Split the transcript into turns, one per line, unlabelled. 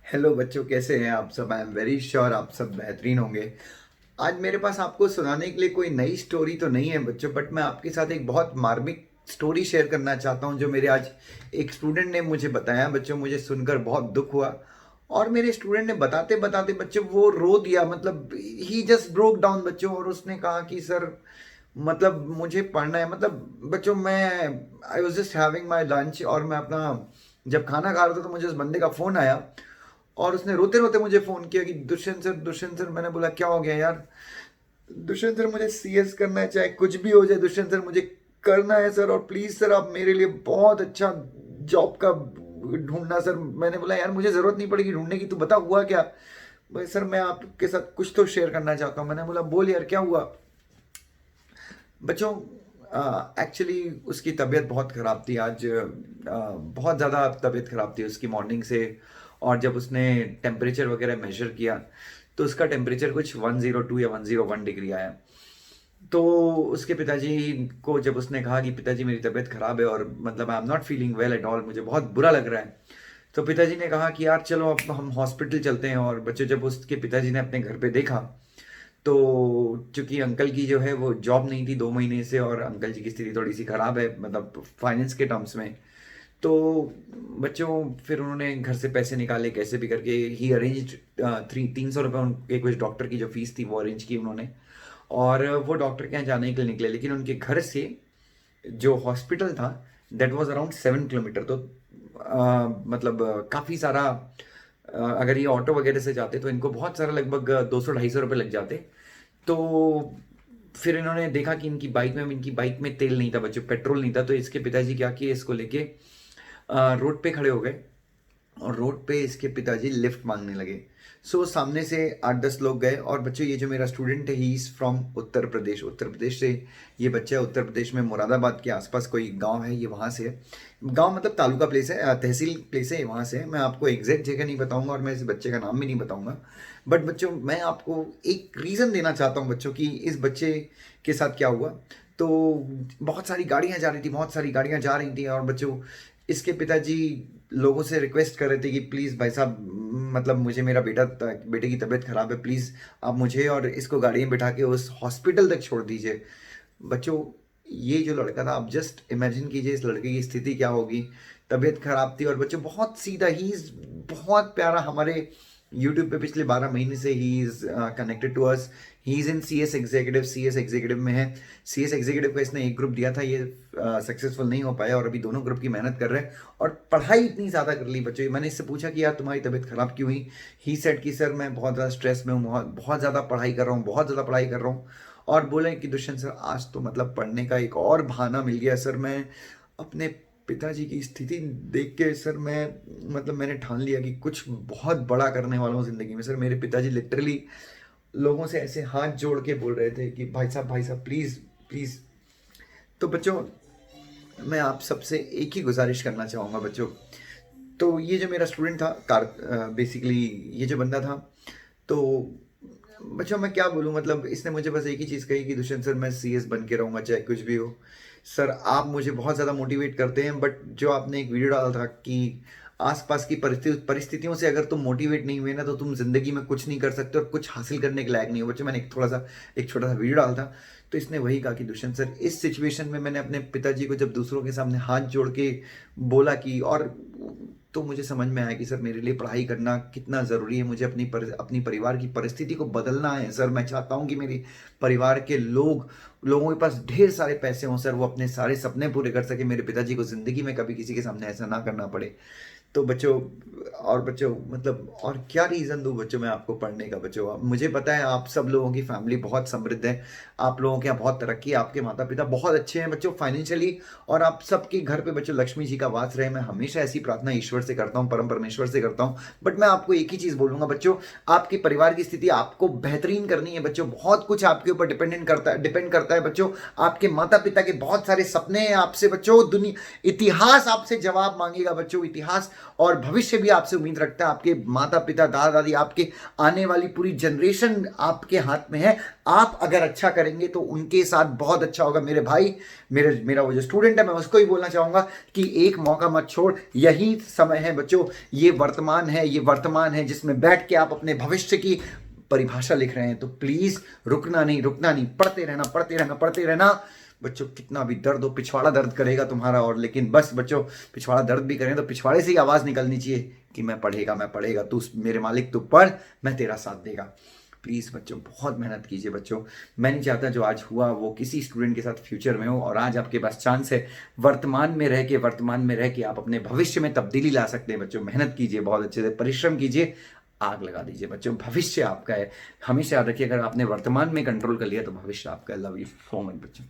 Hello बच्चों, कैसे हैं आप सब? आई एम वेरी श्योर आप सब बेहतरीन होंगे। आज मेरे पास आपको सुनाने के लिए कोई नई स्टोरी तो नहीं है बच्चों, बट मैं आपके साथ एक बहुत मार्मिक स्टोरी शेयर करना चाहता हूं जो मेरे आज एक स्टूडेंट ने मुझे बताया। बच्चों, मुझे सुनकर बहुत दुख हुआ और मेरे स्टूडेंट ने बताते बताते बच्चों वो रो दिया। मतलब ही जस्ट ब्रोक डाउन बच्चों, और उसने कहा कि सर मतलब मुझे पढ़ना है। मतलब बच्चों, मैं I was just having my lunch और मैं अपना जब खाना खा रहा था तो मुझे उस बंदे का फ़ोन आया और उसने रोते रोते मुझे फ़ोन किया कि दुष्यंत सर। मैंने बोला क्या हो गया यार? दुष्यंत सर मुझे सीएस करना है, चाहे कुछ भी हो जाए दुष्यंत सर, मुझे करना है सर, और प्लीज़ सर आप मेरे लिए बहुत अच्छा जॉब का ढूंढना सर। मैंने बोला यार मुझे ज़रूरत नहीं पड़ेगी ढूंढने की, तू बता हुआ क्या? भाई सर मैं आपके साथ कुछ तो शेयर करना चाहता हूँ। मैंने बोला बोल यार क्या हुआ? बच्चों, एक्चुअली उसकी तबीयत बहुत ख़राब थी आज। बहुत ज़्यादा तबीयत ख़राब थी उसकी मॉर्निंग से। और जब उसने टेम्परेचर वगैरह मेजर किया तो उसका टेम्परेचर कुछ 102 या 101 डिग्री आया। तो उसके पिताजी को जब उसने कहा कि पिताजी मेरी तबीयत ख़राब है और मतलब I am not feeling well at all, मुझे बहुत बुरा लग रहा है, तो पिताजी ने कहा कि यार चलो अब हम हॉस्पिटल चलते हैं। और बच्चों, जब उसके पिताजी ने अपने घर पे देखा तो चूंकि अंकल की जो है वो जॉब नहीं थी 2 महीने से, और अंकल जी की स्थिति थोड़ी सी ख़राब है मतलब फाइनेंस के टर्म्स में। तो बच्चों, फिर उन्होंने घर से पैसे निकाले कैसे भी करके। ही अरेंज 300 रुपये उनके कुछ डॉक्टर की जो फीस थी वो अरेंज की उन्होंने, और वो डॉक्टर के यहाँ जाने के लिए निकले। लेकिन उनके घर से जो हॉस्पिटल था दैट वाज अराउंड 7 किलोमीटर। तो मतलब काफ़ी सारा अगर ये ऑटो वगैरह से जाते तो इनको बहुत सारा लगभग 200-250 रुपये लग जाते। तो फिर इन्होंने देखा कि इनकी बाइक में तेल नहीं था बच्चों, पेट्रोल नहीं था। तो इसके पिताजी क्या किए, इसको लेके रोड पे खड़े हो गए और रोड पे इसके पिताजी लिफ्ट मांगने लगे। सो सामने से 8-10 लोग गए। और बच्चों, ये जो मेरा स्टूडेंट है he is from Uttar Pradesh से ये बच्चा है। उत्तर प्रदेश में मुरादाबाद के आसपास कोई गांव है, ये वहाँ से है। गांव मतलब तालुका प्लेस है, तहसील प्लेस है, वहाँ से है। मैं आपको एग्जैक्ट जगह नहीं बताऊंगा और मैं इस बच्चे का नाम भी नहीं बताऊंगा। बट बच्चों, मैं आपको एक रीज़न देना चाहता हूँ बच्चों कि इस बच्चे के साथ क्या हुआ। तो बहुत सारी गाड़ियाँ जा रही थी, बहुत सारी गाड़ियाँ जा रही थी, और बच्चों इसके पिताजी लोगों से रिक्वेस्ट कर रहे थे कि प्लीज़ भाई साहब, मतलब मुझे मेरा बेटे की तबीयत ख़राब है, प्लीज़ आप मुझे और इसको गाड़ी में बिठा के उस हॉस्पिटल तक छोड़ दीजिए। बच्चों, ये जो लड़का था, आप जस्ट इमेजिन कीजिए इस लड़के की स्थिति क्या होगी। तबीयत ख़राब थी और बच्चों बहुत सीधा, ही इज़ बहुत प्यारा। हमारे यूट्यूब पे पिछले 12 महीने से he is connected to us. He is in C S executive में है। सी एस एग्जीक्यूटिव का इसने एक ग्रुप दिया था, ये सक्सेसफुल नहीं हो पाया और अभी दोनों ग्रुप की मेहनत कर रहे हैं। और पढ़ाई इतनी ज़्यादा कर ली बच्चों। मैंने इससे पूछा कि यार तुम्हारी तबीयत ख़राब क्यों हुई? ही सेड कि सर मैं बहुत ज़्यादा स्ट्रेस में हूँ, बहुत बहुत ज़्यादा पढ़ाई कर रहा हूँ, बहुत ज़्यादा पढ़ाई कर रहा हूँ। और बोले कि दुष्यंत सर आज तो मतलब पढ़ने का एक और बहाना मिल गया सर। मैं अपने पिताजी की स्थिति देख के सर, मैं मतलब मैंने ठान लिया कि कुछ बहुत बड़ा करने वाला हूँ ज़िंदगी में। सर मेरे पिताजी लिटरली लोगों से ऐसे हाथ जोड़ के बोल रहे थे कि भाई साहब प्लीज़ प्लीज़। तो बच्चों, मैं आप सबसे एक ही गुजारिश करना चाहूँगा बच्चों। तो ये जो मेरा स्टूडेंट था बेसिकली ये जो बंदा था, तो बच्चों मैं क्या बोलूँ, मतलब इसने मुझे बस एक ही चीज़ कही कि दुष्यंत सर मैं सीएस बन के रहूँगा चाहे कुछ भी हो। सर आप मुझे बहुत ज़्यादा मोटिवेट करते हैं, बट जो आपने एक वीडियो डाला था कि आसपास की परिस्थितियों से अगर तुम मोटिवेट नहीं हुए ना तो तुम ज़िंदगी में कुछ नहीं कर सकते और कुछ हासिल करने के लायक नहीं हो। बच्चों, मैंने एक छोटा सा वीडियो डाला था, तो इसने वही कहा कि दुष्यंत सर इस सिचुएशन में मैंने अपने पिताजी को जब दूसरों के सामने हाथ जोड़ के बोला कि, और तो मुझे समझ में आया कि सर मेरे लिए पढ़ाई करना कितना ज़रूरी है। मुझे अपनी परिवार की परिस्थिति को बदलना है सर। मैं चाहता हूँ कि मेरी परिवार के लोगों के पास ढेर सारे पैसे हों सर, वो अपने सारे सपने पूरे कर सके, मेरे पिताजी को ज़िंदगी में कभी किसी के सामने ऐसा ना करना पड़े। तो बच्चों, और बच्चों मतलब और क्या रीज़न दूँ बच्चों मैं आपको पढ़ने का? बच्चों मुझे पता है आप सब लोगों की फैमिली बहुत समृद्ध है, आप लोगों के यहाँ बहुत तरक्की है, आपके माता पिता बहुत अच्छे हैं बच्चों फाइनेंशियली, और आप सबके घर पे बच्चों लक्ष्मी जी का वास रहे। मैं हमेशा ऐसी प्रार्थना ईश्वर से करता हूँ, परम परमेश्वर से करता हूँ। बट मैं आपको एक ही चीज़ बोलूँगा बच्चों, आपके परिवार की स्थिति आपको बेहतरीन करनी है बच्चों। बहुत कुछ आपके ऊपर डिपेंड करता है बच्चों। आपके माता पिता के बहुत सारे सपने हैं आपसे बच्चों। दुनिया, इतिहास आपसे जवाब मांगेगा बच्चों, इतिहास और भविष्य भी आपसे आपसे उम्मीद रखता है, आपके माता पिता, दादा दादी, आपके आने वाली पूरी जनरेशन आपके हाथ में है। आप अगर अच्छा करेंगे तो उनके साथ बहुत अच्छा होगा। मेरे भाई, मेरा वो जो स्टूडेंट है, मैं उसको ही बोलना चाहूंगा कि एक मौका मत छोड़, यही समय है बच्चों, ये वर्तमान है जिसमें बैठ के आप अपने भविष्य की परिभाषा लिख रहे हैं। तो प्लीज रुकना नहीं, पढ़ते रहना बच्चों। कितना भी दर्द हो, पिछवाड़ा दर्द करेगा तुम्हारा, और लेकिन बस बच्चों, पिछवाड़ा दर्द भी करें तो पिछवाड़े से ही आवाज निकलनी चाहिए कि मैं पढ़ेगा, तू मेरे मालिक, तू पढ़, मैं तेरा साथ देगा। प्लीज़ बच्चों बहुत मेहनत कीजिए बच्चों। मैं नहीं चाहता जो आज हुआ वो किसी स्टूडेंट के साथ फ्यूचर में हो, और आज आपके पास चांस है वर्तमान में रह के आप अपने भविष्य में तब्दीली ला सकते हैं बच्चों। मेहनत कीजिए, बहुत अच्छे से परिश्रम कीजिए, आग लगा दीजिए बच्चों। भविष्य आपका है, हमेशा याद रखिए, अगर आपने वर्तमान में कंट्रोल कर लिया तो भविष्य आपका है। लव यू सो मच बच्चों।